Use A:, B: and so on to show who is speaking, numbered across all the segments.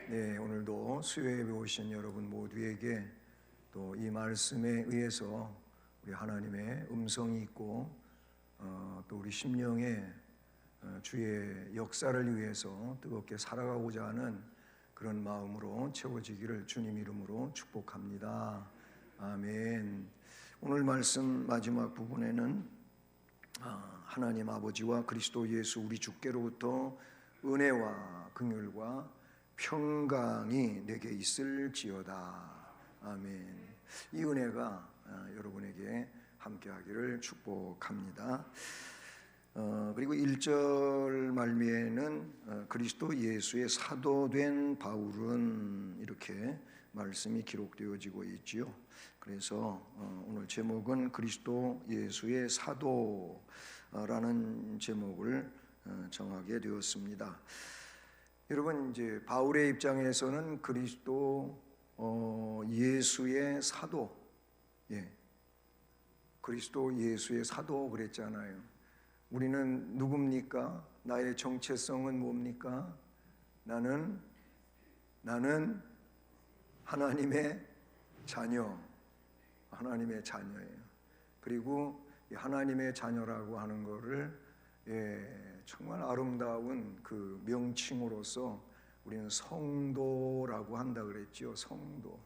A: 네, 오늘도 수요예배 오신 여러분 모두에게 또 이 말씀에 의해서 우리 하나님의 음성이 있고 또 우리 심령에 주의 역사를 위해서 뜨겁게 살아가고자 하는 그런 마음으로 채워지기를 주님 이름으로 축복합니다. 아멘. 오늘 말씀 마지막 부분에는 하나님 아버지와 그리스도 예수 우리 주께로부터 은혜와 긍휼과 평강이 내게 있을지어다. 아멘. 이 은혜가 여러분에게 함께하기를 축복합니다. 그리고 1절 말미에는 그리스도 예수의 사도된 바울은 이렇게 말씀이 기록되어지고 있지요. 그래서 오늘 제목은 그리스도 예수의 사도라는 제목을 정하게 되었습니다. 여러분, 이제 바울의 입장에서는 그리스도 예수의 사도, 그리스도 예수의 사도 그랬잖아요. 우리는 누굽니까? 나의 정체성은 뭡니까? 나는 하나님의 자녀, 하나님의 자녀예요. 그리고 하나님의 자녀라고 하는 것을 정말 아름다운 그 명칭으로서 우리는 성도라고 한다 그랬죠. 성도.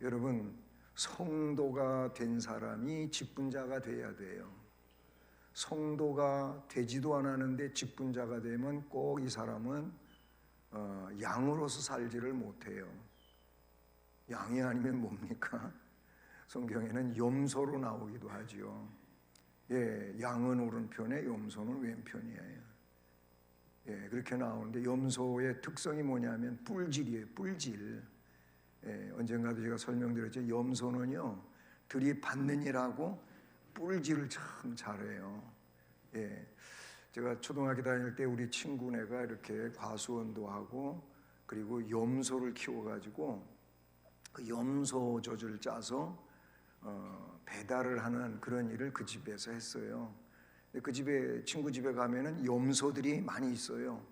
A: 여러분, 성도가 된 사람이 직분자가 돼야 돼요. 성도가 되지도 않았는데 직분자가 되면 꼭 이 사람은 양으로서 살지를 못해요. 양이 아니면 뭡니까? 성경에는 염소로 나오기도 하죠. 양은 오른편에 염소는 왼편이에요. 그렇게 나오는데 염소의 특성이 뭐냐면 뿔질이에요. 뿔질. 언젠가도 제가 설명드렸죠. 염소는요, 들이받는 일하고 뿔질을 참 잘해요. 제가 초등학교 다닐 때 우리 친구네가 이렇게 과수원도 하고 그리고 염소를 키워가지고 그 염소 젖을 짜서 배달을 하는 그런 일을 그 집에서 했어요. 그 집에, 친구 집에 가면은 염소들이 많이 있어요.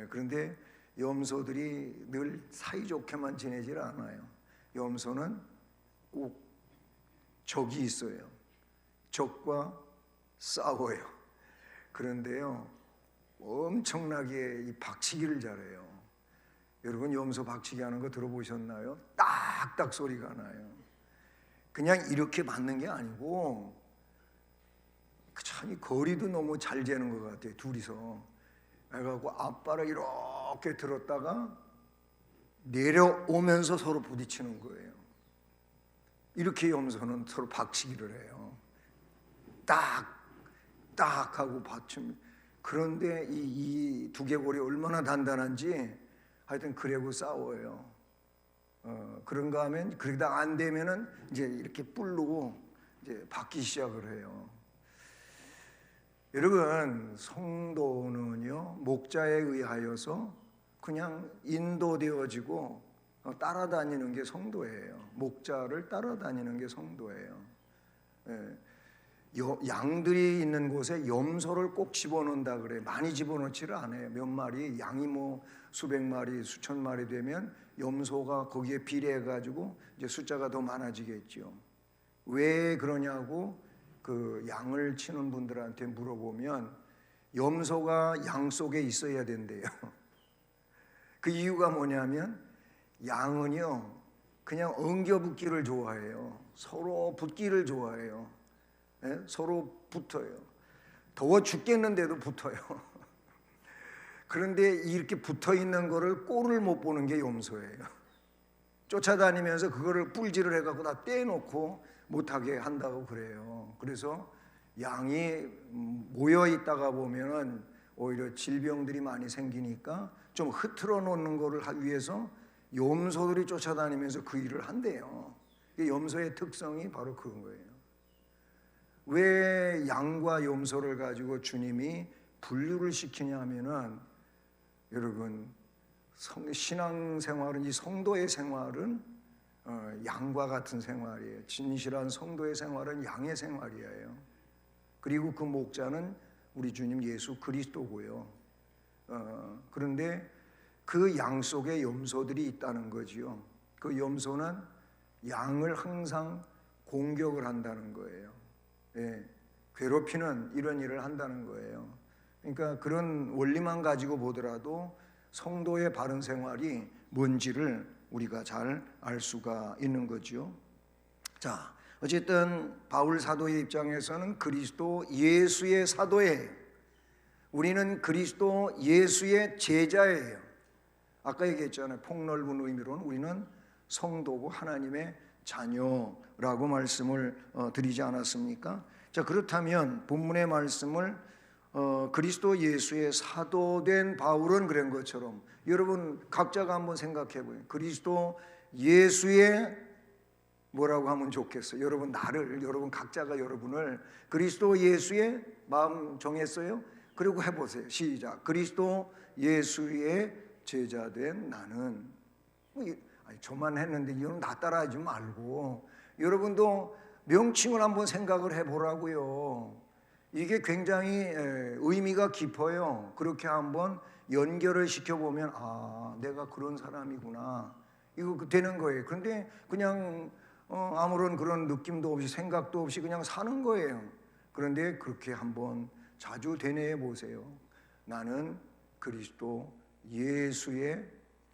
A: 그런데 염소들이 늘 사이좋게만 지내질 않아요. 염소는 꼭 적이 있어요. 적과 싸워요. 그런데요, 엄청나게 이 박치기를 잘해요. 여러분, 염소 박치기 하는 거 들어보셨나요? 딱딱 소리가 나요. 그냥 이렇게 맞는 게 아니고 참 거리도 너무 잘 재는 것 같아요. 둘이서. 그래갖고 앞발을 이렇게 들었다가 내려오면서 서로 부딪히는 거예요. 이렇게 염소는 서로 박치기를 해요. 딱 하고 받칩니다. 그런데 이 두개골이 얼마나 단단한지 하여튼 그래고 싸워요. 그런가 하면 그러다 안 되면은 이제 이렇게 뿔르고 이제 받기 시작을 해요. 여러분, 성도는요, 목자에 의하여서 그냥 인도되어지고 따라다니는 게 성도예요. 목자를 따라다니는 게 성도예요. 양들이 있는 곳에 염소를 꼭 집어넣는다 그래요. 많이 집어넣지를 않아요. 몇 마리, 양이 뭐 수백 마리, 수천 마리 되면 염소가 거기에 비례해가지고 이제 숫자가 더 많아지겠죠. 왜 그러냐고 그 양을 치는 분들한테 물어보면 염소가 양 속에 있어야 된대요. 그 이유가 뭐냐면 양은요, 그냥 엉겨붙기를 좋아해요. 서로 붙기를 좋아해요. 서로 붙어요. 더워 죽겠는데도 붙어요. 그런데 이렇게 붙어 있는 거를 꼴을 못 보는 게 염소예요. 쫓아다니면서 그거를 뿔질을 해갖고 다 떼놓고 못하게 한다고 그래요. 그래서 양이 모여 있다가 보면은 오히려 질병들이 많이 생기니까 좀 흐트러 놓는 거를 하기 위해서 염소들이 쫓아다니면서 그 일을 한대요. 염소의 특성이 바로 그런 거예요. 왜 양과 염소를 가지고 주님이 분류를 시키냐 하면은, 여러분, 신앙생활은, 이 성도의 생활은 양과 같은 생활이에요. 진실한 성도의 생활은 양의 생활이에요. 그리고 그 목자는 우리 주님 예수 그리스도고요. 그런데 그 양 속에 염소들이 있다는 거지요. 그 염소는 양을 항상 공격을 한다는 거예요. 예, 괴롭히는 이런 일을 한다는 거예요. 그러니까 그런 원리만 가지고 보더라도 성도의 바른 생활이 뭔지를 우리가 잘 알 수가 있는 거죠. 자, 어쨌든 바울 사도의 입장에서는 그리스도 예수의 사도예요. 우리는 그리스도 예수의 제자예요. 아까 얘기했잖아요. 폭넓은 의미로는 우리는 성도고 하나님의 자녀라고 말씀을 드리지 않았습니까? 자, 그렇다면 본문의 말씀을 그리스도 예수의 사도된 바울은 그런 것처럼 여러분 각자가 한번 생각해 보세요. 그리스도 예수의 뭐라고 하면 좋겠어요? 여러분 나를, 여러분 각자가 여러분을 그리스도 예수의 마음 정했어요? 그리고 해보세요. 시작. 그리스도 예수의 제자된 나는. 아니, 저만 했는데 이건 나 따라하지 말고 여러분도 명칭을 한번 생각을 해보라고요. 이게 굉장히 의미가 깊어요. 그렇게 한번 연결을 시켜보면 아, 내가 그런 사람이구나. 이거 되는 거예요. 그런데 그냥 아무런 그런 느낌도 없이 생각도 없이 그냥 사는 거예요. 그런데 그렇게 한번 자주 되뇌어 보세요. 나는 그리스도 예수의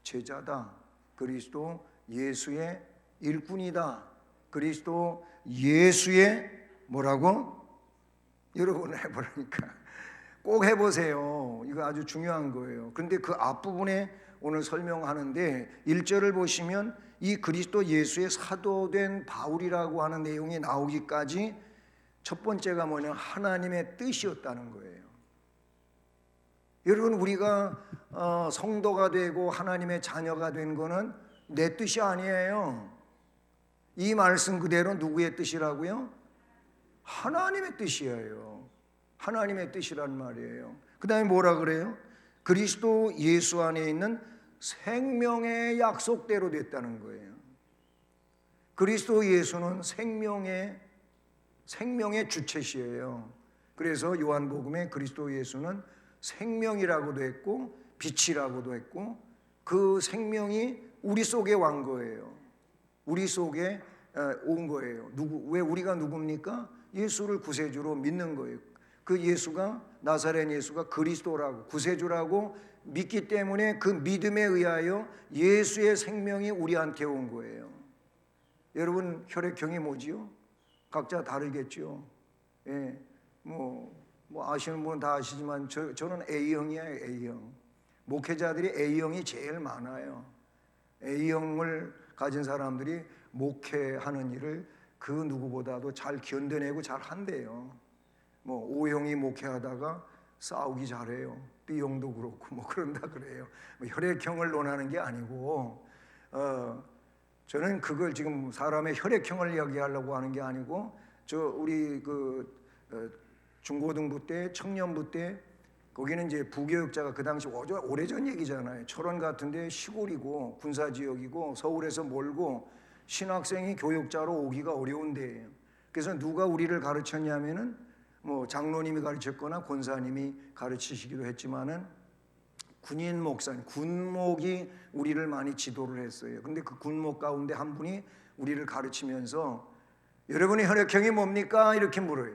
A: 제자다. 그리스도 예수의 일꾼이다. 그리스도 예수의 뭐라고? 여러분 해보라니까. 꼭 해보세요. 이거 아주 중요한 거예요. 그런데 그 앞부분에 오늘 설명하는데 1절을 보시면 이 그리스도 예수의 사도된 바울이라고 하는 내용이 나오기까지 첫 번째가 뭐냐? 하나님의 뜻이었다는 거예요. 여러분 우리가 성도가 되고 하나님의 자녀가 된 거는 내 뜻이 아니에요. 이 말씀 그대로 누구의 뜻이라고요? 하나님의 뜻이에요. 하나님의 뜻이란 말이에요. 그 다음에 뭐라 그래요? 그리스도 예수 안에 있는 생명의 약속대로 됐다는 거예요. 그리스도 예수는 생명의 주체시예요. 그래서 요한복음에 그리스도 예수는 생명이라고도 했고 빛이라고도 했고 그 생명이 우리 속에 완 거예요. 우리 속에 온 거예요. 왜 우리가 누굽니까? 예수를 구세주로 믿는 거예요. 그 예수가 나사렛 예수가 그리스도라고 구세주라고 믿기 때문에 그 믿음에 의하여 예수의 생명이 우리한테 온 거예요. 여러분 혈액형이 뭐지요? 각자 다르겠죠. 예, 뭐 아시는 분은 다 아시지만 저는 A형이에요. A형. 목회자들이 A형이 제일 많아요. A형을 가진 사람들이 목회하는 일을 그 누구보다도 잘 견뎌내고 잘 한대요. O형이 목회하다가 싸우기 잘해요. B형도 그렇고 그런다 그래요. 혈액형을 논하는 게 아니고 저는 그걸 지금 사람의 혈액형을 이야기하려고 하는 게 아니고 우리 중고등부 때 청년부 때 거기는 이제 부교육자가 그 당시 오래전 얘기잖아요. 철원 같은데 시골이고 군사지역이고 서울에서 멀고 신학생이 교육자로 오기가 어려운 데예요. 그래서 누가 우리를 가르쳤냐면은 장로님이 가르쳤거나 권사님이 가르치시기도 했지만은 군인 목사님, 군목이 우리를 많이 지도를 했어요. 근데 그 군목 가운데 한 분이 우리를 가르치면서 여러분의 혈액형이 뭡니까? 이렇게 물어요.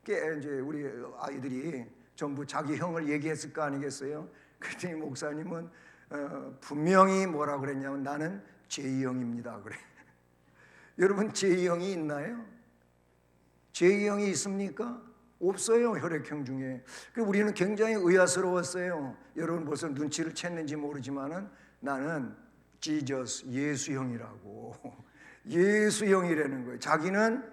A: 이제 우리 아이들이 전부 자기 형을 얘기했을 거 아니겠어요? 그랬더니 목사님은 분명히 뭐라 그랬냐면 나는 J형입니다 그래. 여러분 J형이 있나요? J형이 있습니까? 없어요. 혈액형 중에. 우리는 굉장히 의아스러웠어요. 여러분 벌써 눈치를 챘는지 모르지만은 나는 지저스 예수형이라고. 예수형이라는 거예요. 자기는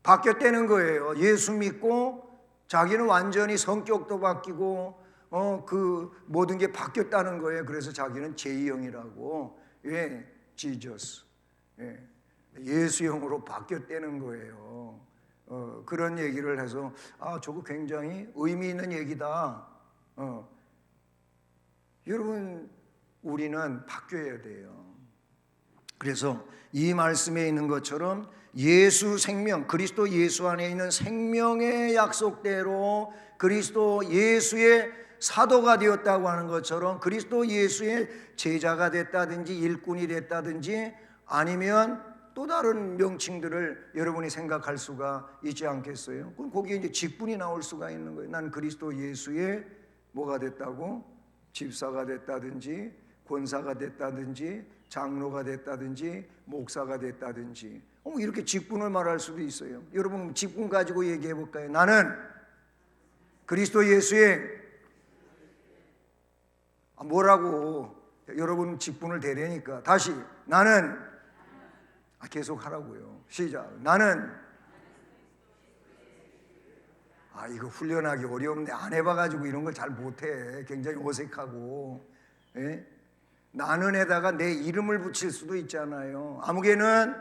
A: 바뀌었다는 거예요. 예수 믿고 자기는 완전히 성격도 바뀌고 그 모든 게 바뀌었다는 거예요. 그래서 자기는 J형이라고. 왜? 지저스. 예수형으로 바뀌었다는 거예요. 그런 얘기를 해서 저거 굉장히 의미 있는 얘기다. 여러분 우리는 바뀌어야 돼요. 그래서 이 말씀에 있는 것처럼 예수 생명, 그리스도 예수 안에 있는 생명의 약속대로 그리스도 예수의 사도가 되었다고 하는 것처럼 그리스도 예수의 제자가 됐다든지 일꾼이 됐다든지 아니면 또 다른 명칭들을 여러분이 생각할 수가 있지 않겠어요? 그럼 거기에 이제 직분이 나올 수가 있는 거예요. 난 그리스도 예수의 뭐가 됐다고? 집사가 됐다든지 권사가 됐다든지 장로가 됐다든지 목사가 됐다든지 이렇게 직분을 말할 수도 있어요. 여러분 직분 가지고 얘기해 볼까요? 나는 그리스도 예수의 뭐라고 여러분 직분을 대려니까 다시 나는 계속 하라고요. 시작. 나는 이거 훈련하기 어려운데 안 해봐가지고 이런 걸 잘 못해. 굉장히 어색하고 나는에다가 내 이름을 붙일 수도 있잖아요. 아무개는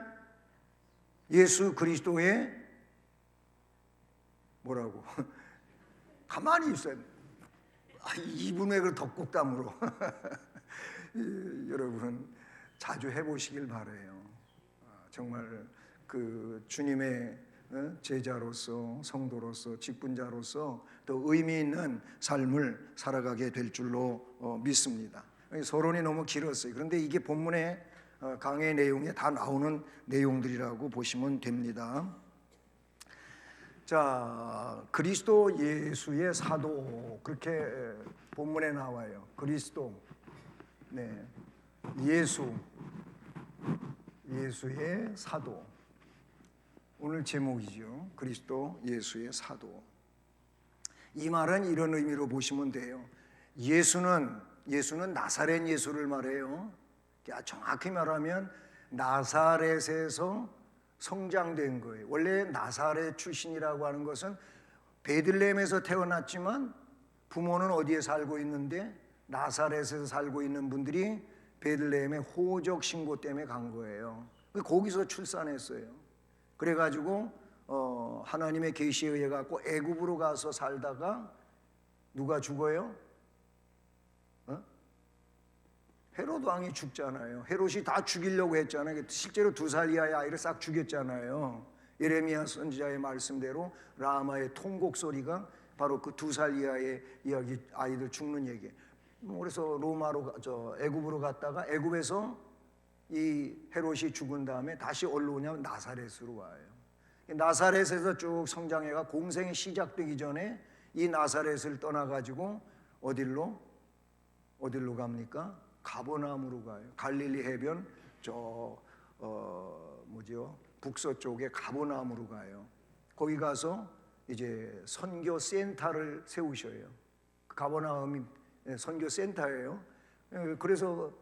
A: 예수 그리스도의 뭐라고 가만히 있어요. 이분 왜 그걸 덕국담으로 여러분 자주 해보시길 바라요. 정말 그 주님의 제자로서 성도로서 직분자로서 더 의미 있는 삶을 살아가게 될 줄로 믿습니다. 서론이 너무 길었어요. 그런데 이게 본문의 강의 내용에 다 나오는 내용들이라고 보시면 됩니다. 자, 그리스도 예수의 사도 그렇게 본문에 나와요. 그리스도, 예수의 사도. 오늘 제목이죠. 그리스도 예수의 사도. 이 말은 이런 의미로 보시면 돼요. 예수는 나사렛 예수를 말해요. 정확히 말하면 나사렛에서 성장된 거예요. 원래 나사렛 출신이라고 하는 것은 베들레헴에서 태어났지만 부모는 어디에 살고 있는데 나사렛에서 살고 있는 분들이 베들레헴의 호적 신고 때문에 간 거예요. 거기서 출산했어요. 그래가지고 하나님의 계시에 의해 갖고 애굽으로 가서 살다가 누가 죽어요? 헤롯 왕이 죽잖아요. 헤롯이 다 죽이려고 했잖아요. 실제로 2살 이하의 아이를 싹 죽였잖아요. 예레미야 선지자의 말씀대로 라마의 통곡 소리가 바로 그 2살 이하의 아이들 죽는 얘기. 그래서 애굽으로 갔다가 애굽에서 이 헤롯이 죽은 다음에 다시 어디로 오냐면 나사렛으로 와요. 나사렛에서 쭉 성장해가 공생이 시작되기 전에 이 나사렛을 떠나가지고 어디로 갑니까? 가버나움으로 가요. 갈릴리 해변 북서쪽에 가버나움으로 가요. 거기 가서 이제 선교 센터를 세우셔요. 가버나움이 선교 센터예요. 그래서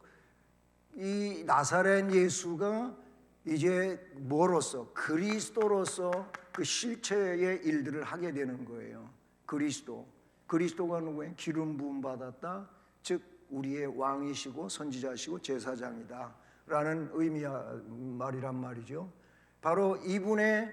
A: 이 나사렛 예수가 이제 뭐로서 그리스도로서 그 실체의 일들을 하게 되는 거예요. 그리스도가 누구예요? 기름 부음 받았다. 즉 우리의 왕이시고 선지자시고 제사장이다 라는 말이란 말이죠. 바로 이분의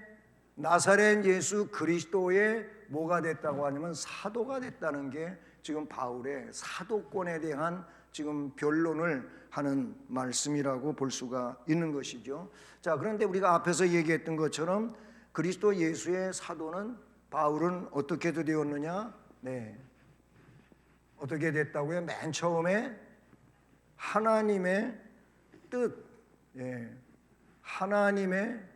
A: 나사렛 예수 그리스도의 뭐가 됐다고 하냐면 사도가 됐다는 게 지금 바울의 사도권에 대한 지금 변론을 하는 말씀이라고 볼 수가 있는 것이죠. 자, 그런데 우리가 앞에서 얘기했던 것처럼 그리스도 예수의 사도는 바울은 어떻게 되었느냐? 어떻게 됐다고요? 맨 처음에 하나님의 하나님의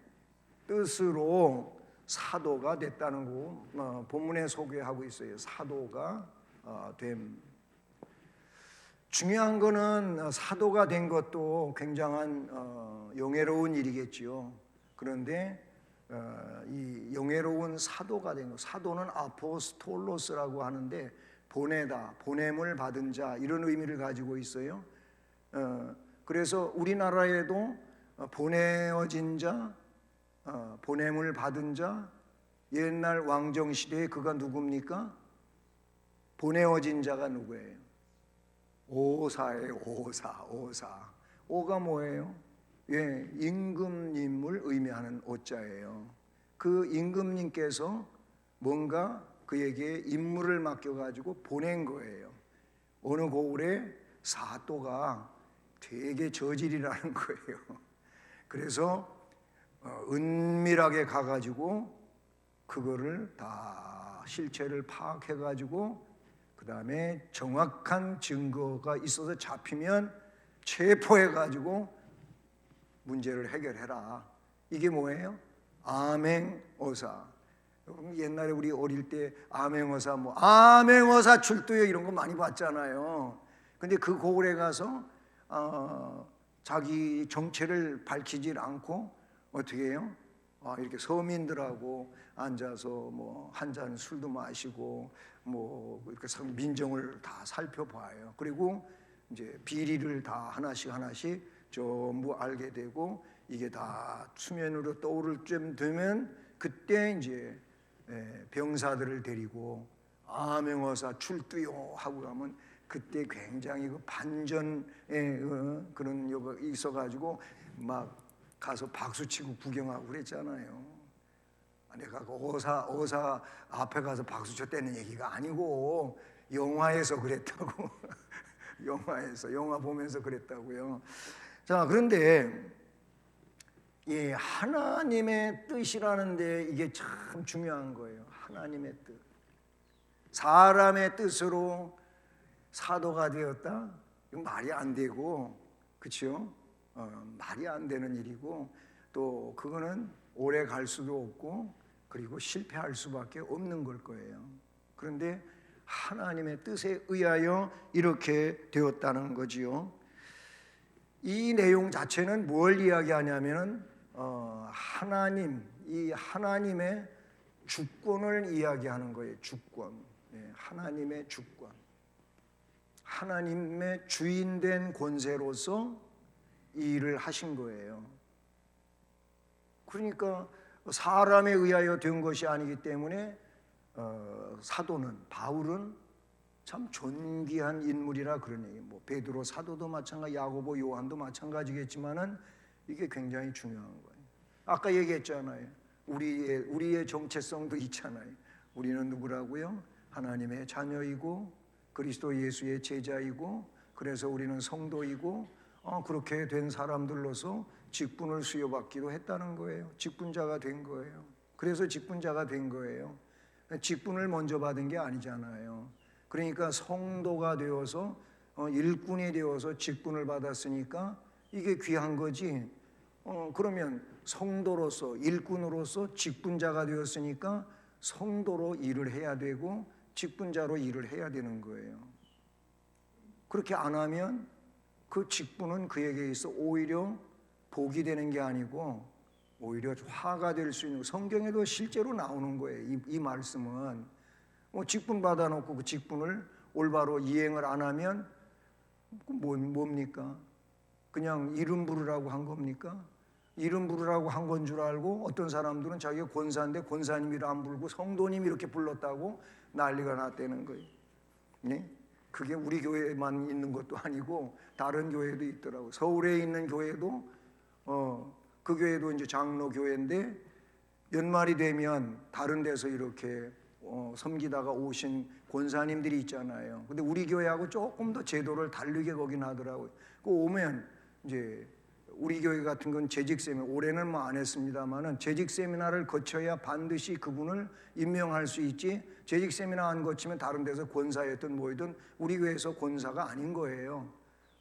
A: 뜻으로 사도가 됐다는 거 본문에 소개하고 있어요. 사도가 됨. 중요한 거는 사도가 된 것도 굉장한 영예로운 일이겠지요. 그런데 이 영예로운 사도가 된 거, 사도는 아포스톨로스라고 하는데 보내다, 보냄을 받은 자 이런 의미를 가지고 있어요. 그래서 우리나라에도 보내어진 자, 보냄을 받은 자, 옛날 왕정 시대에 그가 누굽니까? 보내어진 자가 누구예요? 오사예요. 오사. 오가 뭐예요? 임금님을 의미하는 오자예요. 그 임금님께서 뭔가 그에게 임무를 맡겨가지고 보낸 거예요. 어느 고을에 사또가 되게 저질이라는 거예요. 그래서 은밀하게 가가지고 그거를 다 실체를 파악해가지고 그 그 다음에 정확한 증거가 있어서 잡히면 체포해가지고 문제를 해결해라. 이게 뭐예요? 암행어사. 옛날에 우리 어릴 때 암행어사 암행어사 출두요 이런 거 많이 봤잖아요. 근데 그 고을에 가서 자기 정체를 밝히질 않고 어떻게 해요? 이렇게 서민들하고 앉아서 뭐 한 잔 술도 마시고 뭐 이렇게 민정을 다 살펴봐요. 그리고 이제 비리를 다 하나씩 전부 알게 되고 이게 다 수면으로 떠오를 쯤 되면 그때 이제 병사들을 데리고 암행어사 출두요 하고 가면 그때 굉장히 그 반전의 그런 요가 있어가지고 막 가서 박수치고 구경하고 그랬잖아요. 내가 그 어사 앞에 가서 박수 쳤다는 얘기가 아니고 영화에서 그랬다고. 영화 보면서 그랬다고요. 자, 그런데 이 하나님의 뜻이라는데 이게 참 중요한 거예요. 하나님의 뜻. 사람의 뜻으로 사도가 되었다? 이건 말이 안 되고, 그렇죠? 말이 안 되는 일이고, 또 그거는 오래 갈 수도 없고, 그리고 실패할 수밖에 없는 걸 거예요. 그런데 하나님의 뜻에 의하여 이렇게 되었다는 거지요. 이 내용 자체는 뭘 이야기하냐면은 이 하나님의 주권을 이야기하는 거예요. 주권. 하나님의 주권. 하나님의 주인된 권세로서 이 일을 하신 거예요. 그러니까 사람에 의하여 된 것이 아니기 때문에 사도는 바울은 참 존귀한 인물이라 그러네요. 뭐 베드로 사도도 마찬가지, 야고보 요한도 마찬가지겠지만은 이게 굉장히 중요한 거예요. 아까 얘기했잖아요. 우리의 정체성도 있잖아요. 우리는 누구라고요? 하나님의 자녀이고 그리스도 예수의 제자이고 그래서 우리는 성도이고 그렇게 된 사람들로서 직분을 수여받기도 했다는 거예요. 직분자가 된 거예요. 그래서 직분자가 된 거예요. 직분을 먼저 받은 게 아니잖아요. 그러니까 성도가 되어서 일꾼이 되어서 직분을 받았으니까 이게 귀한 거지. 그러면 성도로서 일꾼으로서 직분자가 되었으니까 성도로 일을 해야 되고 직분자로 일을 해야 되는 거예요. 그렇게 안 하면 그 직분은 그에게 있어 오히려 복이 되는 게 아니고 오히려 화가 될 수 있는, 성경에도 실제로 나오는 거예요. 이 말씀은 직분 받아놓고 그 직분을 올바로 이행을 안 하면 뭡니까? 그냥 이름 부르라고 한 겁니까? 이름 부르라고 한 건 줄 알고 어떤 사람들은 자기가 권사인데 권사님이라 안 부르고 성도님 이렇게 불렀다고 난리가 났다는 거예요. 네? 그게 우리 교회만 있는 것도 아니고 다른 교회도 있더라고요. 서울에 있는 교회도 그 교회도 이제 장로 교회인데 연말이 되면 다른 데서 이렇게 섬기다가 오신 권사님들이 있잖아요. 근데 우리 교회하고 조금 더 제도를 다르게 거긴 하더라고요. 그 오면 이제 우리 교회 같은 건 재직 세미나, 올해는 뭐 안 했습니다만은 재직 세미나를 거쳐야 반드시 그분을 임명할 수 있지. 재직 세미나 안 거치면 다른 데서 권사였든 뭐든 우리 교회에서 권사가 아닌 거예요.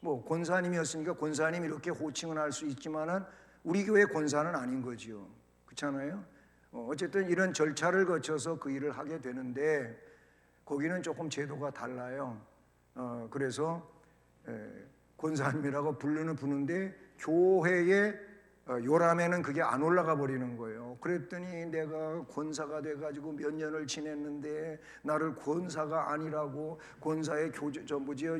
A: 뭐 권사님이었으니까 권사님 이렇게 호칭을 할 수 있지만은 우리 교회 권사는 아닌 거지요. 그렇잖아요. 어쨌든 이런 절차를 거쳐서 그 일을 하게 되는데 거기는 조금 제도가 달라요. 그래서 권사님이라고 부르는데 교회의 요람에는 그게 안 올라가 버리는 거예요. 그랬더니 내가 권사가 돼가지고 몇 년을 지냈는데 나를 권사가 아니라고 권사의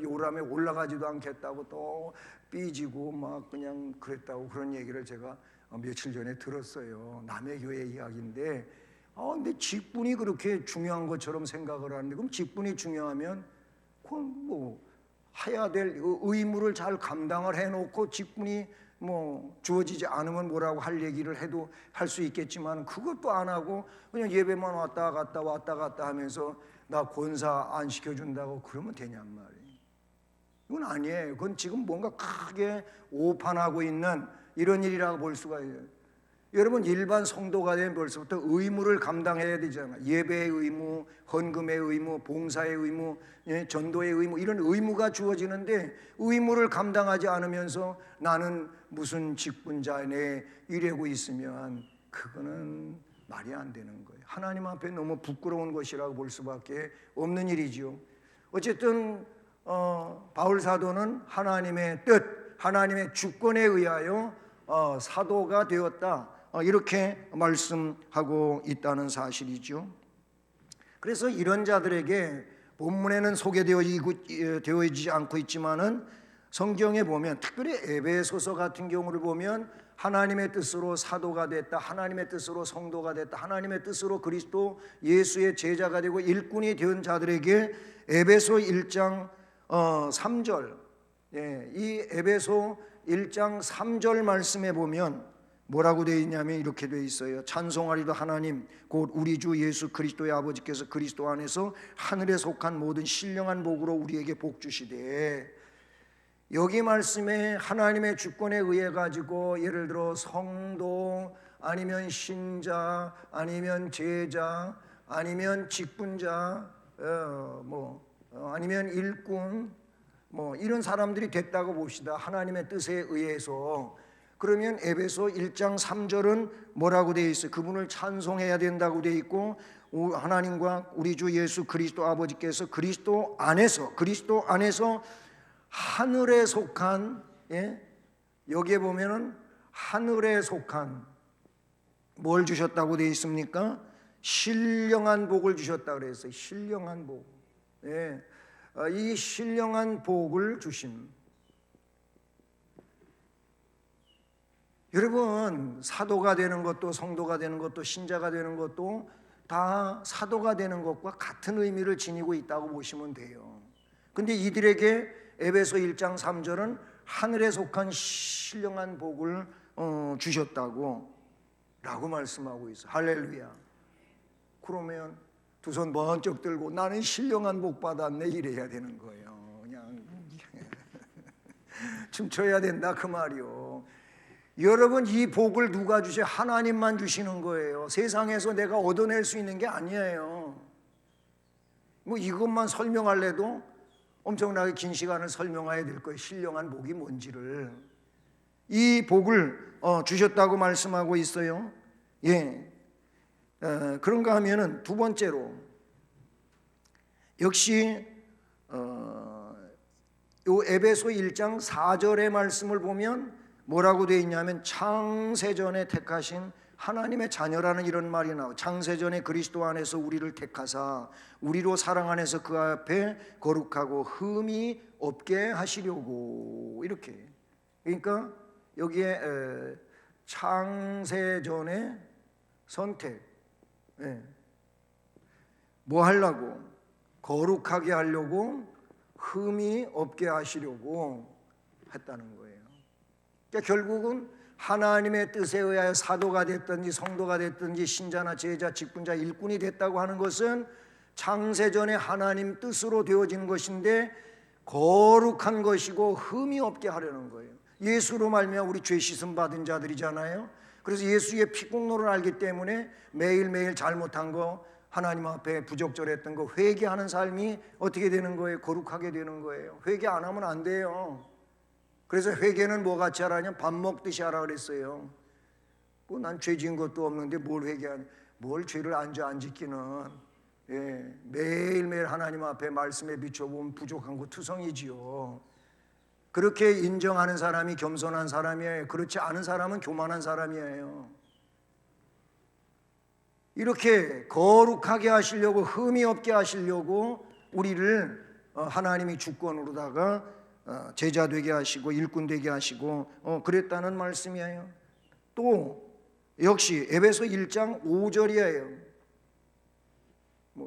A: 요람에 올라가지도 않겠다고 또 삐지고 막 그냥 그랬다고 그런 얘기를 제가 며칠 전에 들었어요. 남의 교회 이야기인데 근데 직분이 그렇게 중요한 것처럼 생각을 하는데 그럼 직분이 중요하면 그건 뭐 해야 될 의무를 잘 감당을 해놓고 직분이 뭐 주어지지 않으면 뭐라고 할 얘기를 해도 할 수 있겠지만 그것도 안 하고 그냥 예배만 왔다 갔다 하면서 나 권사 안 시켜준다고 그러면 되냔 말이에요. 이건 아니에요. 그건 지금 뭔가 크게 오판하고 있는 이런 일이라고 볼 수가 있어요. 여러분 일반 성도가 되면 벌써부터 의무를 감당해야 되잖아요. 예배의 의무, 헌금의 의무, 봉사의 의무, 전도의 의무, 이런 의무가 주어지는데 의무를 감당하지 않으면서 나는 무슨 직분자네 이러고 있으면 그거는 말이 안 되는 거예요. 하나님 앞에 너무 부끄러운 것이라고 볼 수밖에 없는 일이죠. 어쨌든 바울 사도는 하나님의 뜻, 하나님의 주권에 의하여 사도가 되었다, 이렇게 말씀하고 있다는 사실이죠. 그래서 이런 자들에게 본문에는 소개되어지지 않고 있지만은 성경에 보면, 특별히 에베소서 같은 경우를 보면 하나님의 뜻으로 사도가 됐다, 하나님의 뜻으로 성도가 됐다, 하나님의 뜻으로 그리스도 예수의 제자가 되고 일꾼이 된 자들에게 에베소 1장 3절, 이 에베소 1장 3절 말씀에 보면 뭐라고 되어 있냐면 이렇게 되어 있어요. 찬송하리도 하나님 곧 우리 주 예수 그리스도의 아버지께서 그리스도 안에서 하늘에 속한 모든 신령한 복으로 우리에게 복 주시되, 여기 말씀에 하나님의 주권에 의해 가지고 예를 들어 성도 아니면 신자 아니면 제자 아니면 직분자 아니면 일꾼 이런 사람들이 됐다고 봅시다. 하나님의 뜻에 의해서. 그러면 에베소 1장 3절은 뭐라고 되어 있어요? 그분을 찬송해야 된다고 되어 있고, 하나님과 우리 주 예수 그리스도 아버지께서 그리스도 안에서 하늘에 속한, 여기에 보면은 하늘에 속한 뭘 주셨다고 되어 있습니까? 신령한 복을 주셨다 그랬어요. 신령한 복. 이 신령한 복을 주심. 여러분, 사도가 되는 것도 성도가 되는 것도 신자가 되는 것도 다 사도가 되는 것과 같은 의미를 지니고 있다고 보시면 돼요. 근데 이들에게 에베소 1장 3절은 하늘에 속한 신령한 복을 주셨다고 라고 말씀하고 있어요. 할렐루야. 그러면 두 손 번쩍 들고 나는 신령한 복 받았네 이래야 되는 거예요. 그냥 춤춰야 된다 그 말이요. 여러분, 이 복을 누가 주셔요? 하나님만 주시는 거예요. 세상에서 내가 얻어낼 수 있는 게 아니에요. 이것만 설명할래도 엄청나게 긴 시간을 설명해야 될 거예요. 신령한 복이 뭔지를. 이 복을 주셨다고 말씀하고 있어요. 그런가 하면은 두 번째로 역시 요 에베소 1장 4절의 말씀을 보면 뭐라고 되어 있냐면 창세전에 택하신 하나님의 자녀라는 이런 말이 나와요. 창세전에 그리스도 안에서 우리를 택하사 우리로 사랑 안에서 그 앞에 거룩하고 흠이 없게 하시려고, 이렇게. 그러니까 여기에 창세전에 선택, 뭐 하려고? 거룩하게 하려고, 흠이 없게 하시려고 했다는 거예요. 그러니까 결국은 하나님의 뜻에 의하여 사도가 됐든지 성도가 됐든지 신자나 제자, 직분자, 일꾼이 됐다고 하는 것은 창세전에 하나님 뜻으로 되어진 것인데 거룩한 것이고 흠이 없게 하려는 거예요. 예수로 말미암아 우리 죄 씻음 받은 자들이잖아요. 그래서 예수의 피공로를 알기 때문에 매일매일 잘못한 거, 하나님 앞에 부적절했던 거 회개하는 삶이 어떻게 되는 거예요? 거룩하게 되는 거예요. 회개 안 하면 안 돼요. 그래서 회개는 뭐 같이 하라냐? 밥 먹듯이 하라 그랬어요. 난 죄 지은 것도 없는데 뭘 회개하냐? 뭘 죄를 안 지키는. 매일매일 하나님 앞에 말씀에 비춰보면 부족한 거 투성이지요. 그렇게 인정하는 사람이 겸손한 사람이에요. 그렇지 않은 사람은 교만한 사람이에요. 이렇게 거룩하게 하시려고, 흠이 없게 하시려고 우리를 하나님이 주권으로다가 제자 되게 하시고 일꾼 되게 하시고 그랬다는 말씀이에요. 또 역시 에베소 1장 5절이에요.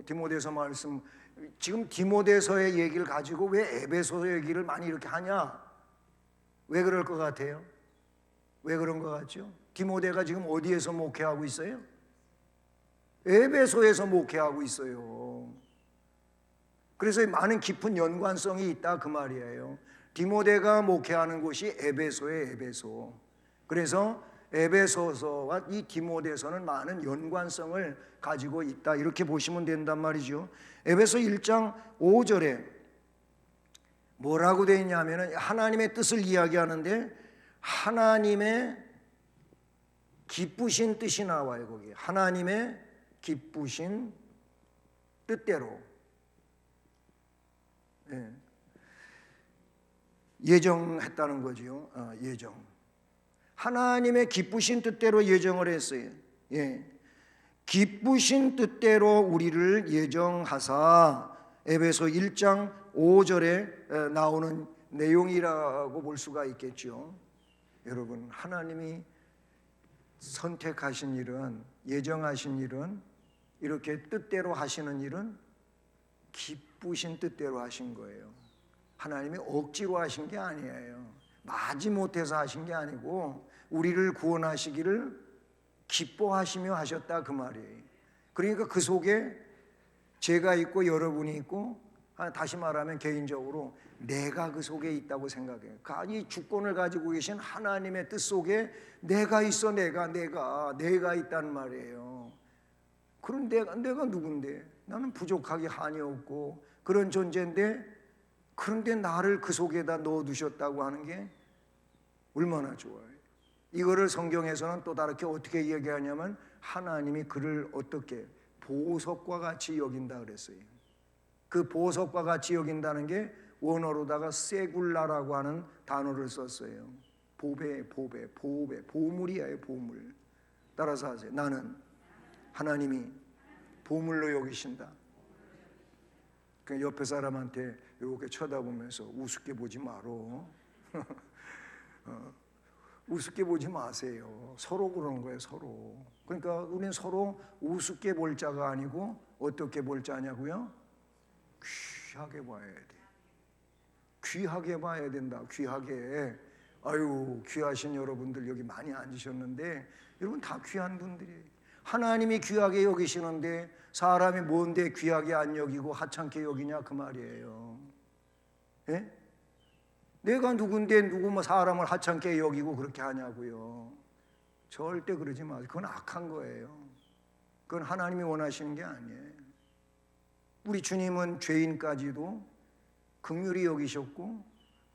A: 디모데서 말씀, 지금 디모데서의 얘기를 가지고 왜 에베소 얘기를 많이 이렇게 하냐? 왜 그럴 것 같아요? 왜 그런 것 같죠? 디모데가 지금 어디에서 목회하고 있어요? 에베소에서 목회하고 있어요. 그래서 많은 깊은 연관성이 있다 그 말이에요. 디모데가 목회하는 곳이 에베소예요. 에베소. 그래서 에베소서와 이 디모데서는 많은 연관성을 가지고 있다, 이렇게 보시면 된단 말이죠. 에베소 1장 5절에 뭐라고 되어 있냐면 하나님의 뜻을 이야기하는데 하나님의 기쁘신 뜻이 나와요. 거기 하나님의 기쁘신 뜻대로 예정했다는 거지요. 예정. 하나님의 기쁘신 뜻대로 예정을 했어요. 기쁘신 뜻대로 우리를 예정하사, 에베소 1장 5절에 나오는 내용이라고 볼 수가 있겠죠. 여러분, 하나님이 선택하신 일은, 예정하신 일은, 이렇게 뜻대로 하시는 일은 기쁘신 뜻대로 하신 거예요. 하나님이 억지로 하신 게 아니에요. 마지못해서 하신 게 아니고 우리를 구원하시기를 기뻐하시며 하셨다, 그 말이에요. 그러니까 그 속에 제가 있고 여러분이 있고, 다시 말하면 개인적으로 내가 그 속에 있다고 생각해요. 이 주권을 가지고 계신 하나님의 뜻 속에 내가 있어. 내가 있단 말이에요. 그런 내가 누군데? 나는 부족하기 한이 없고 그런 존재인데, 그런데 나를 그 속에다 넣어두셨다고 하는 게 얼마나 좋아요. 이거를 성경에서는 또 다르게 어떻게 얘기하냐면 하나님이 그를 어떻게 보석과 같이 여긴다 그랬어요. 그 보석과 같이 여긴다는 게 원어로다가 세굴라라고 하는 단어를 썼어요. 보물이에요. 보물. 따라서 하세요. 나는 하나님이 보물로 여기신다. 그 옆에 사람한테 이렇게 쳐다보면서 우습게 보지 마로. 우습게 보지 마세요. 서로 그러는 거예요. 서로. 그러니까 우리는 서로 우습게 볼 자가 아니고 어떻게 볼 자냐고요? 귀하게 봐야 돼. 귀하게 봐야 된다. 귀하게. 아유, 귀하신 여러분들 여기 많이 앉으셨는데 여러분 다 귀한 분들이에요. 하나님이 귀하게 여기시는데 사람이 뭔데 귀하게 안 여기고 하찮게 여기냐, 그 말이에요. 예? 내가 누군데 누구 사람을 하찮게 여기고 그렇게 하냐고요. 절대 그러지 마세요. 그건 악한 거예요. 그건 하나님이 원하시는 게 아니에요. 우리 주님은 죄인까지도 긍휼히 여기셨고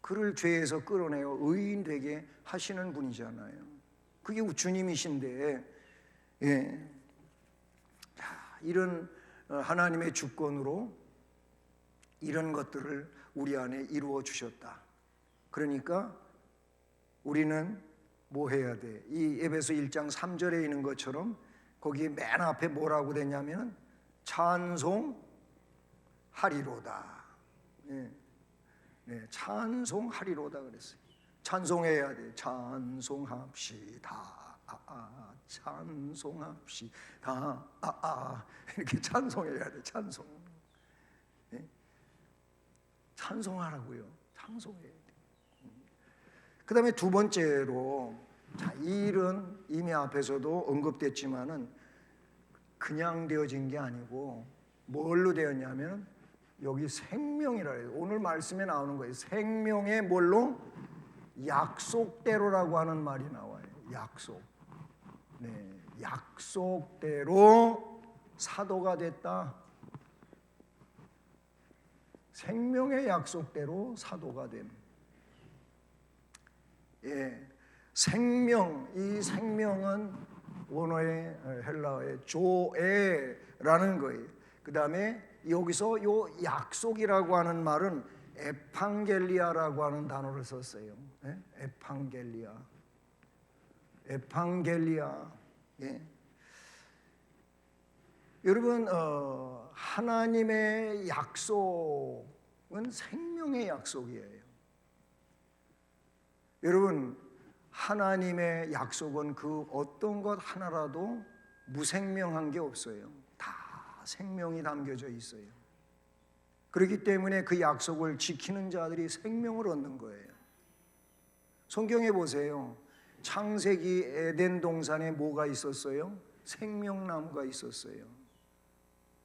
A: 그를 죄에서 끌어내어 의인 되게 하시는 분이잖아요. 그게 주님이신데, 이런 하나님의 주권으로 이런 것들을 우리 안에 이루어 주셨다. 그러니까 우리는 뭐 해야 돼? 이 에베소 1장 3절에 있는 것처럼 거기 맨 앞에 뭐라고 되냐면 찬송하리로다. 찬송하리로다 그랬어요. 찬송해야 돼. 찬송합시다. 찬송합시다. 이렇게 찬송해야 돼. 찬송. 찬송하라고요. 찬송해야 돼. 그 다음에 두 번째로, 이 일은 이미 앞에서도 언급됐지만은 그냥 되어진 게 아니고 뭘로 되었냐면 여기 생명이라 해요. 오늘 말씀에 나오는 거예요. 생명의 뭘로? 약속대로라고 하는 말이 나와요. 약속. 약속대로 사도가 됐다. 생명의 약속대로 사도가 됨. 생명, 이 생명은 원어의 헬라어의 조에라는 거예요. 그 다음에 여기서 요 약속이라고 하는 말은 에판겔리아라고 하는 단어를 썼어요. 에판겔리아. 여러분, 하나님의 약속은 생명의 약속이에요. 여러분, 하나님의 약속은 그 어떤 것 하나라도 무생명한 게 없어요. 다 생명이 담겨져 있어요. 그렇기 때문에 그 약속을 지키는 자들이 생명을 얻는 거예요. 성경에 보세요. 창세기 에덴 동산에 뭐가 있었어요? 생명나무가 있었어요.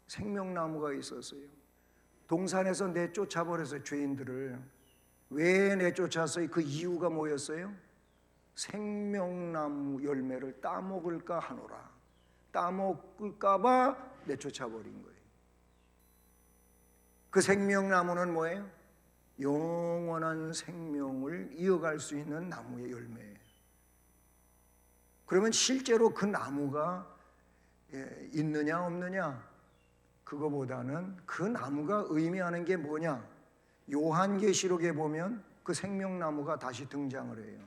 A: 생명나무가 있었어요. 동산에서 내쫓아버려서 죄인들을 왜 내쫓았어요? 그 이유가 뭐였어요? 생명나무 열매를 따먹을까 하노라. 따먹을까 봐 내쫓아 버린 거예요. 그 생명나무는 뭐예요? 영원한 생명을 이어갈 수 있는 나무의 열매예요. 그러면 실제로 그 나무가 있느냐 없느냐, 그거보다는 그 나무가 의미하는 게 뭐냐. 요한계시록에 보면 그 생명나무가 다시 등장을 해요.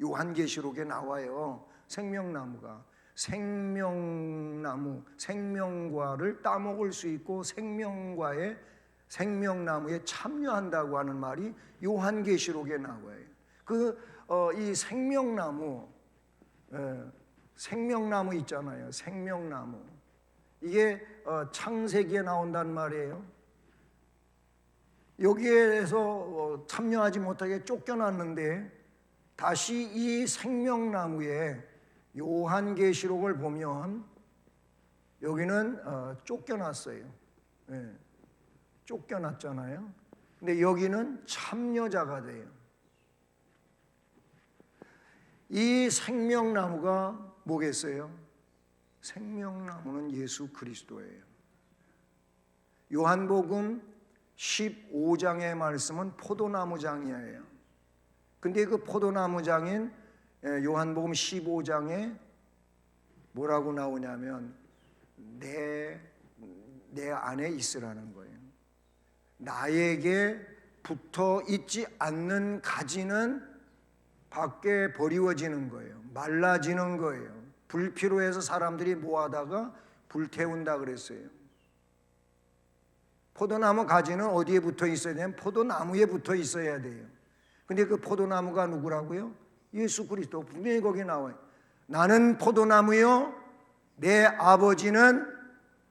A: 요한계시록에 나와요. 생명나무가, 생명나무, 생명과를 따먹을 수 있고 생명과의 생명나무에 참여한다고 하는 말이 요한계시록에 나와요. 이 생명나무, 생명나무 있잖아요. 생명나무, 이게 창세기에 나온단 말이에요. 여기에서 참여하지 못하게 쫓겨났는데 다시 이 생명나무에 요한계시록을 보면 여기는 쫓겨났어요. 쫓겨났잖아요. 근데 여기는 참여자가 돼요. 이 생명나무가 뭐겠어요? 생명나무는 예수 그리스도예요. 요한복음 15장의 말씀은 포도나무장이에요. 근데 그 포도나무장인 요한복음 15장에 뭐라고 나오냐면 내 안에 있으라는 거예요. 나에게 붙어 있지 않는 가지는 밖에 버리워지는 거예요. 말라지는 거예요. 불필요해서 사람들이 모아다가 불태운다 그랬어요. 포도나무 가지는 어디에 붙어 있어야 되냐면 포도나무에 붙어 있어야 돼요. 근데 그 포도나무가 누구라고요? 예수 그리스도. 분명히 거기 나와요. 나는 포도나무요, 내 아버지는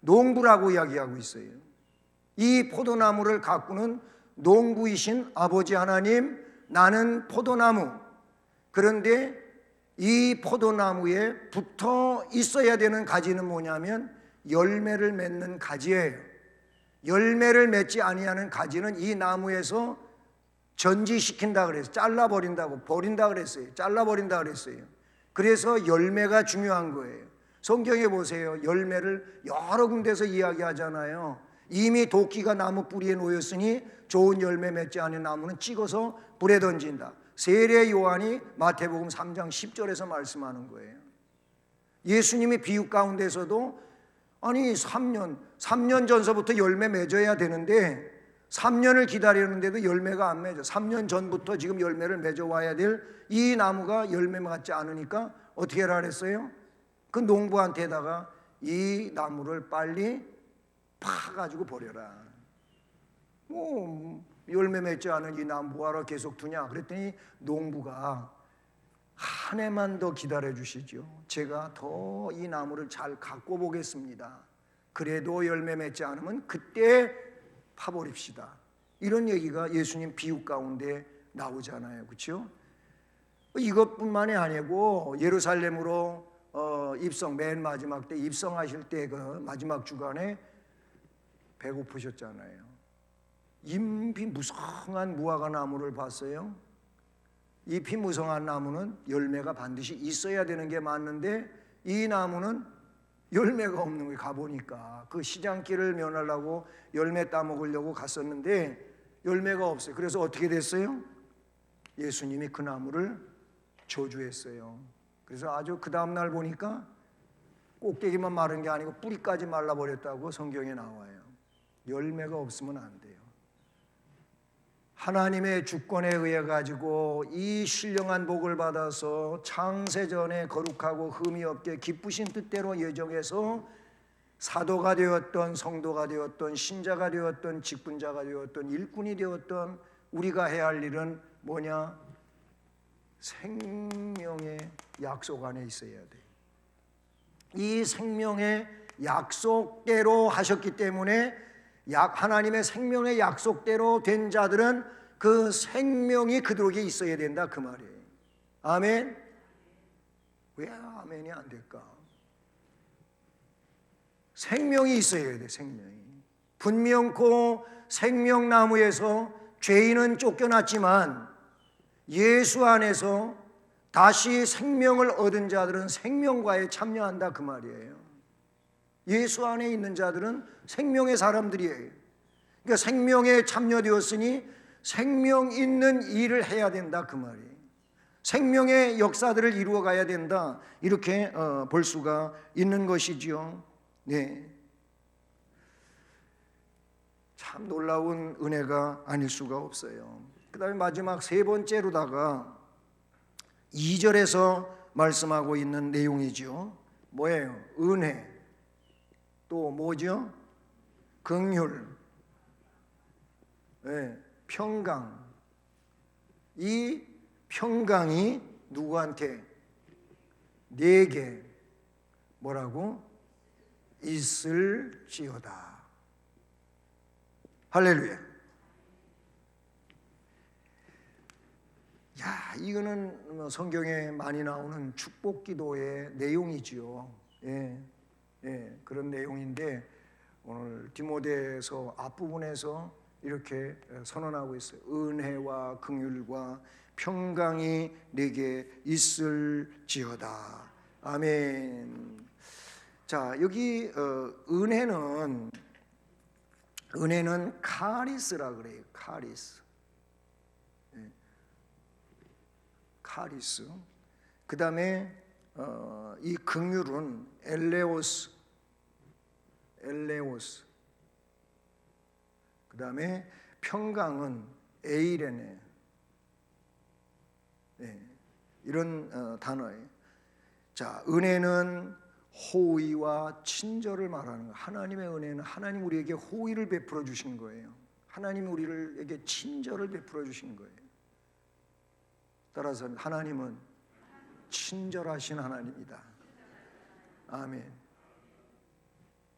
A: 농부라고 이야기하고 있어요. 이 포도나무를 가꾸는 농부이신 아버지 하나님, 나는 포도나무. 그런데 이 포도나무에 붙어 있어야 되는 가지는 뭐냐면 열매를 맺는 가지예요. 열매를 맺지 아니하는 가지는 이 나무에서 전지시킨다 그랬어요. 잘라버린다고, 버린다 그랬어요. 잘라버린다 그랬어요. 그래서 열매가 중요한 거예요. 성경에 보세요. 열매를 여러 군데서 이야기하잖아요. 이미 도끼가 나무 뿌리에 놓였으니 좋은 열매 맺지 않은 나무는 찍어서 불에 던진다. 세례 요한이 마태복음 3장 10절에서 말씀하는 거예요. 예수님이 비유 가운데서도 아니 3년 전서부터 열매 맺어야 되는데 3년을 기다리는데도 열매가 안 맺어. 3년 전부터 지금 열매를 맺어와야 될 이 나무가 열매 맺지 않으니까 어떻게 하라 그랬어요? 그 농부한테다가 이 나무를 빨리 파가지고 버려라. 열매 맺지 않은 이 나무 뭐하러 계속 두냐? 그랬더니 농부가 한 해만 더 기다려 주시죠. 제가 더 이 나무를 잘 갖고 보겠습니다. 그래도 열매 맺지 않으면 그때 파버립시다. 이런 얘기가 예수님 비유 가운데 나오잖아요. 그렇죠? 이것뿐만이 아니고 예루살렘으로 맨 마지막 때 입성하실 때 그 마지막 주간에 배고프셨잖아요. 잎이 무성한 무화과 나무를 봤어요. 잎이 무성한 나무는 열매가 반드시 있어야 되는 게 맞는데 이 나무는 열매가 없는 거예요. 가보니까 그 시장길을 면하려고 열매 따먹으려고 갔었는데 열매가 없어요. 그래서 어떻게 됐어요? 예수님이 그 나무를 저주했어요. 그래서 아주 그 다음날 보니까 꼭대기만 마른 게 아니고 뿌리까지 말라버렸다고 성경에 나와요. 열매가 없으면 안 돼요. 하나님의 주권에 의해 가지고 이 신령한 복을 받아서 창세전에 거룩하고 흠이 없게 기쁘신 뜻대로 예정해서 사도가 되었던, 성도가 되었던, 신자가 되었던, 직분자가 되었던, 일꾼이 되었던 우리가 해야 할 일은 뭐냐? 생명의 약속 안에 있어야 돼요. 이 생명의 약속대로 하셨기 때문에 하나님의 생명의 약속대로 된 자들은 그 생명이 그들에게 있어야 된다 그 말이에요. 아멘? 왜 아멘이 안 될까? 생명이 있어야 돼. 생명이. 분명코 생명나무에서 죄인은 쫓겨났지만 예수 안에서 다시 생명을 얻은 자들은 생명과에 참여한다 그 말이에요. 예수 안에 있는 자들은 생명의 사람들이에요. 그러니까 생명에 참여되었으니 생명 있는 일을 해야 된다 그 말이에요. 생명의 역사들을 이루어 가야 된다, 이렇게 볼 수가 있는 것이지요. 네. 참 놀라운 은혜가 아닐 수가 없어요. 그 다음에 마지막 세 번째로다가 2절에서 말씀하고 있는 내용이죠. 뭐예요? 은혜. 또 뭐죠? 긍휼, 네, 평강. 이 평강이 누구한테? 내게 뭐라고? 있을지어다. 할렐루야. 야, 이거는 성경에 많이 나오는 축복 기도의 내용이지요. 예, 예, 그런 내용인데 오늘 디모데서 앞부분에서 이렇게 선언하고 있어요. 은혜와 긍휼과 평강이 내게 있을지어다. 아멘. 자, 여기 은혜는 카리스라 그래요. 카리스. 예. 카리스. 그 다음에 이 긍휼은 엘레오스. 그 다음에 평강은 에이레네. 네, 이런 단어예요. 자, 은혜는 호의와 친절을 말하는 거예요. 하나님의 은혜는 하나님 우리에게 호의를 베풀어 주신 거예요. 하나님 우리에게 친절을 베풀어 주신 거예요. 따라서 하나님은 친절하신 하나님이다. 아멘.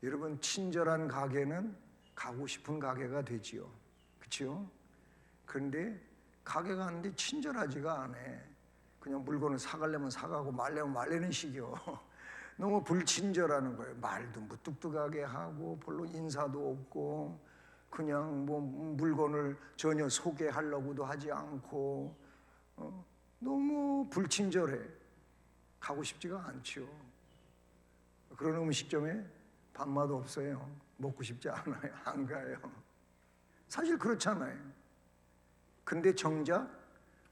A: 여러분, 친절한 가게는 가고 싶은 가게가 되지요. 그렇죠? 그런데 가게 가는데 친절하지가 않아. 그냥 물건을 사가려면 사가고 말려면 말리는 식이요. 너무 불친절하는 거예요. 말도 무뚝뚝하게 하고 별로 인사도 없고 그냥 뭐 물건을 전혀 소개하려고도 하지 않고 너무 불친절해. 가고 싶지가 않죠. 그런 음식점에 밥맛 없어요. 먹고 싶지 않아요. 안 가요. 사실 그렇잖아요. 근데 정작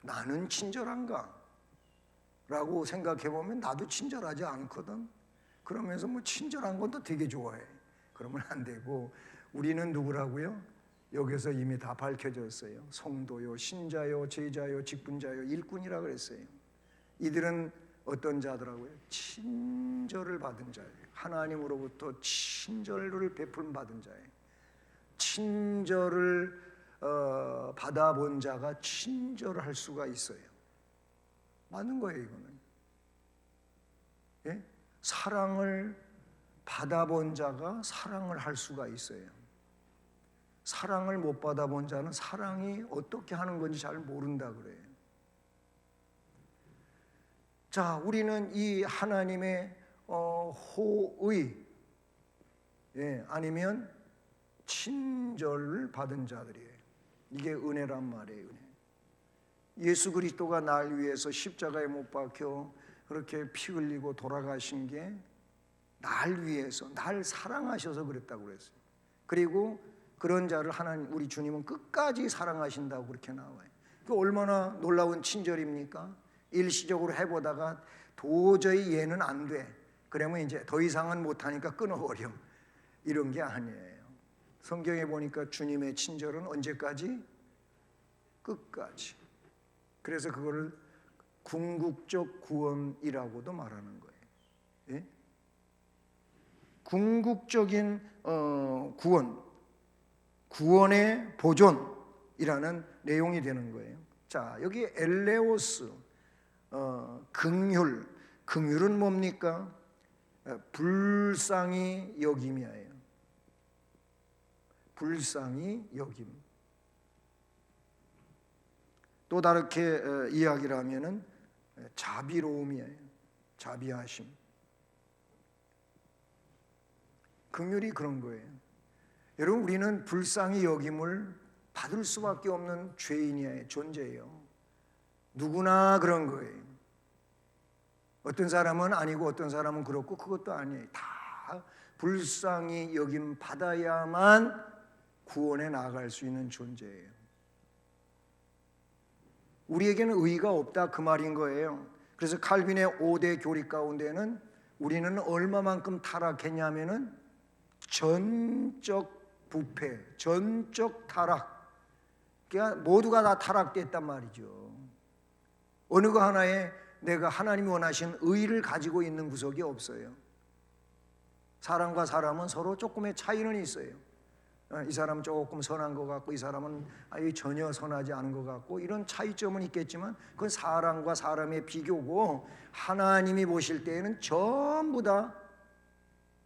A: 나는 친절한가? 라고 생각해보면 나도 친절하지 않거든. 그러면서 뭐 친절한 것도 되게 좋아해. 그러면 안 되고 우리는 누구라고요? 여기서 이미 다 밝혀졌어요. 성도요, 신자요, 제자요, 직분자요, 일꾼이라 그랬어요. 이들은 어떤 자더라고요? 친절을 받은 자예요. 하나님으로부터 친절을 베풀 받은 자예요. 친절을 받아본 자가 친절을 할 수가 있어요. 맞는 거예요, 이거는. 예? 사랑을 받아본 자가 사랑을 할 수가 있어요. 사랑을 못 받아본 자는 사랑이 어떻게 하는 건지 잘 모른다 그래요. 자, 우리는 이 하나님의 호의, 예, 아니면 친절을 받은 자들이에요. 이게 은혜란 말이에요. 은혜. 예수 그리스도가 날 위해서 십자가에 못 박혀 그렇게 피 흘리고 돌아가신 게 날 위해서, 날 사랑하셔서 그랬다고 그랬어요. 그리고 그런 자를 하나님, 우리 주님은 끝까지 사랑하신다고 그렇게 나와요. 그 얼마나 놀라운 친절입니까? 일시적으로 해보다가 도저히 얘는 안 돼. 그러면 이제 더 이상은 못하니까 끊어버려. 이런 게 아니에요. 성경에 보니까 주님의 친절은 언제까지? 끝까지. 그래서 그거를 궁극적 구원이라고도 말하는 거예요. 예? 궁극적인 구원, 구원의 보존이라는 내용이 되는 거예요. 자, 여기 엘레오스, 긍휼, 긍휼은 뭡니까? 불쌍히 여김이에요. 불쌍히 여김. 또 다르게 이야기를 하면은 자비로움이에요. 자비하심. 긍휼이 그런 거예요. 여러분, 우리는 불쌍히 여김을 받을 수밖에 없는 죄인이에요. 존재예요. 누구나 그런 거예요. 어떤 사람은 아니고 어떤 사람은 그렇고 그것도 아니에요. 다 불쌍히 여김 받아야만 구원에 나아갈 수 있는 존재예요. 우리에게는 의의가 없다 그 말인 거예요. 그래서 칼빈의 5대 교리 가운데는 우리는 얼마만큼 타락했냐면은 전적 부패, 전적 타락. 그러니까 모두가 다 타락됐단 말이죠. 어느 거 하나에 내가 하나님이 원하신 의의를 가지고 있는 구석이 없어요. 사람과 사람은 서로 조금의 차이는 있어요. 이 사람은 조금 선한 것 같고 이 사람은 전혀 선하지 않은 것 같고 이런 차이점은 있겠지만 그건 사람과 사람의 비교고 하나님이 보실 때에는 전부 다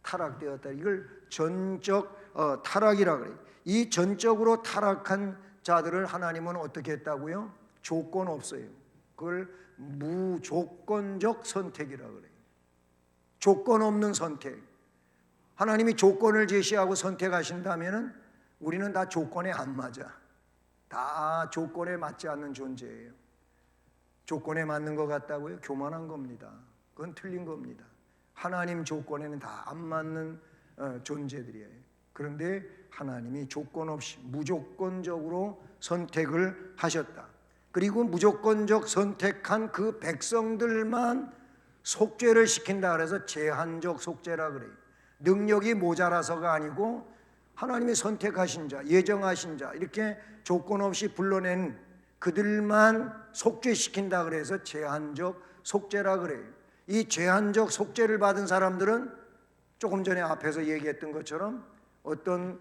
A: 타락되었다. 이걸 전적 타락이라 그래요. 이 전적으로 타락한 자들을 하나님은 어떻게 했다고요? 조건 없어요. 그걸 무조건적 선택이라 그래요. 조건 없는 선택. 하나님이 조건을 제시하고 선택하신다면 우리는 다 조건에 안 맞아. 다 조건에 맞지 않는 존재예요. 조건에 맞는 것 같다고요? 교만한 겁니다. 그건 틀린 겁니다. 하나님 조건에는 다 안 맞는 존재들이에요. 그런데 하나님이 조건 없이 무조건적으로 선택을 하셨다. 그리고 무조건적 선택한 그 백성들만 속죄를 시킨다 그래서 제한적 속죄라 그래요. 능력이 모자라서가 아니고 하나님이 선택하신 자, 예정하신 자 이렇게 조건 없이 불러낸 그들만 속죄시킨다 그래서 제한적 속죄라 그래요. 이 제한적 속죄를 받은 사람들은 조금 전에 앞에서 얘기했던 것처럼 어떤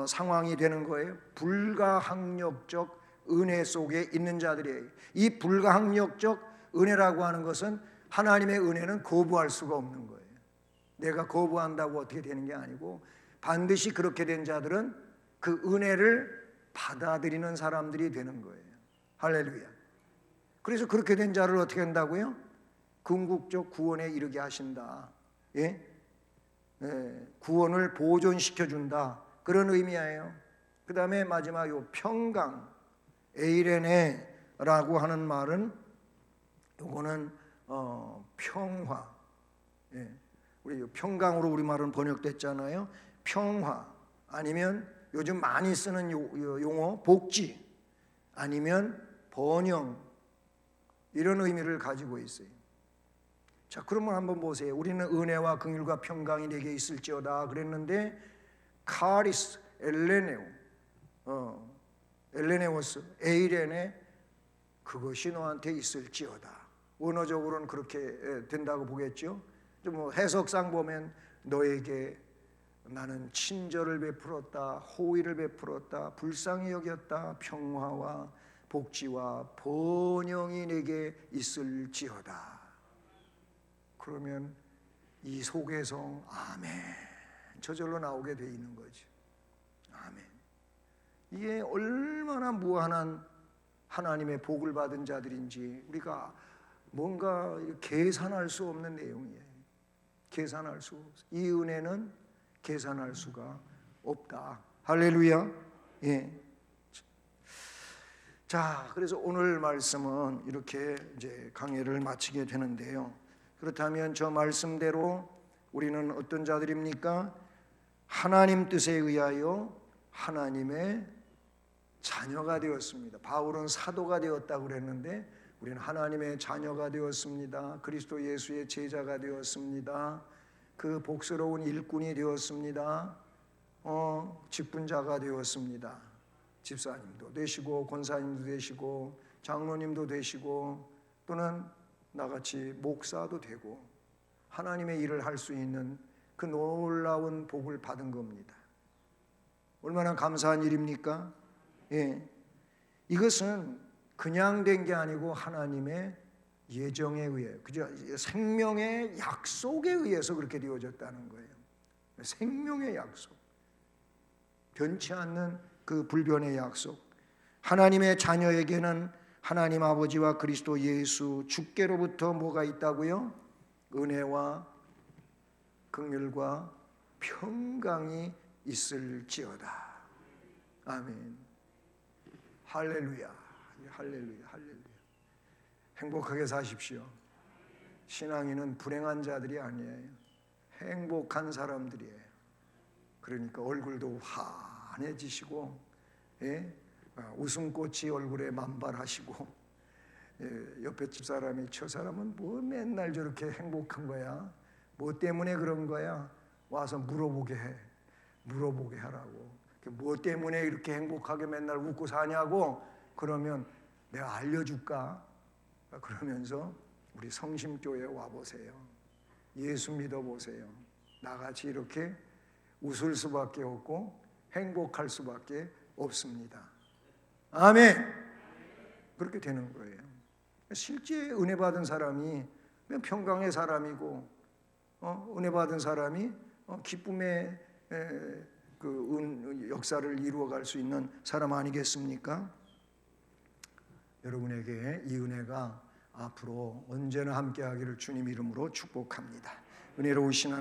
A: 상황이 되는 거예요? 불가항력적 은혜 속에 있는 자들이에요. 이 불가항력적 은혜라고 하는 것은 하나님의 은혜는 거부할 수가 없는 거예요. 내가 거부한다고 어떻게 되는 게 아니고 반드시 그렇게 된 자들은 그 은혜를 받아들이는 사람들이 되는 거예요. 할렐루야. 그래서 그렇게 된 자를 어떻게 한다고요? 궁극적 구원에 이르게 하신다. 예? 구원을 보존시켜준다. 그런 의미예요. 그 다음에 마지막 요 평강, 에이레네라고 하는 말은 요거는 평화. 예. 우리 평강으로 우리말은 번역됐잖아요. 평화 아니면 요즘 많이 쓰는 용어 복지 아니면 번영 이런 의미를 가지고 있어요. 자, 그러면 한번 보세요. 우리는 은혜와 긍휼과 평강이 내게 있을지어다 그랬는데 카리스 엘레네오스 에이레네 그것이 너한테 있을지어다. 원어적으로는 그렇게 된다고 보겠죠. 뭐 해석상 보면 너에게 나는 친절을 베풀었다, 호의를 베풀었다, 불쌍히 여겼다, 평화와 복지와 번영이 내게 있을지어다. 그러면 이 속에서 아멘 저절로 나오게 돼 있는 거죠. 아멘. 이게 얼마나 무한한 하나님의 복을 받은 자들인지 우리가 뭔가 계산할 수 없는 내용이에요. 계산할 수 없어. 이 은혜는 계산할 수가 없다. 할렐루야. 예. 자, 그래서 오늘 말씀은 이렇게 이제 강해를 마치게 되는데요. 그렇다면 저 말씀대로 우리는 어떤 자들입니까? 하나님 뜻에 의하여 하나님의 자녀가 되었습니다. 바울은 사도가 되었다고 그랬는데 우리는 하나님의 자녀가 되었습니다. 그리스도 예수의 제자가 되었습니다. 그 복스러운 일꾼이 되었습니다. 직분자가 되었습니다. 집사님도 되시고 권사님도 되시고 장로님도 되시고 또는 나같이 목사도 되고 하나님의 일을 할 수 있는 그 놀라운 복을 받은 겁니다. 얼마나 감사한 일입니까? 예. 이것은 그냥 된 게 아니고 하나님의 예정에 의해, 그죠? 생명의 약속에 의해서 그렇게 되어졌다는 거예요. 생명의 약속, 변치 않는 그 불변의 약속. 하나님의 자녀에게는 하나님 아버지와 그리스도 예수 주께로부터 뭐가 있다고요? 은혜와 긍휼과 평강이 있을지어다. 아멘. 할렐루야. 할렐루야. 할렐루야. 행복하게 사십시오. 신앙인은 불행한 자들이 아니에요. 행복한 사람들이에요. 그러니까 얼굴도 환해지시고, 예? 웃음꽃이 얼굴에 만발하시고, 예, 옆에 집 사람이 저 사람은 뭐 맨날 저렇게 행복한 거야? 뭐 때문에 그런 거야? 와서 물어보게 하라고. 뭐 때문에 이렇게 행복하게 맨날 웃고 사냐고. 그러면 내가 알려줄까? 그러면서 우리 성심교회에 와보세요. 예수 믿어보세요. 나같이 이렇게 웃을 수밖에 없고 행복할 수밖에 없습니다. 아멘. 그렇게 되는 거예요. 실제 은혜 받은 사람이 평강의 사람이고, 은혜 받은 사람이 기쁨의 그 역사를 이루어갈 수 있는 사람 아니겠습니까? 여러분에게 이 은혜가 앞으로 언제나 함께하기를 주님 이름으로 축복합니다. 은혜로우신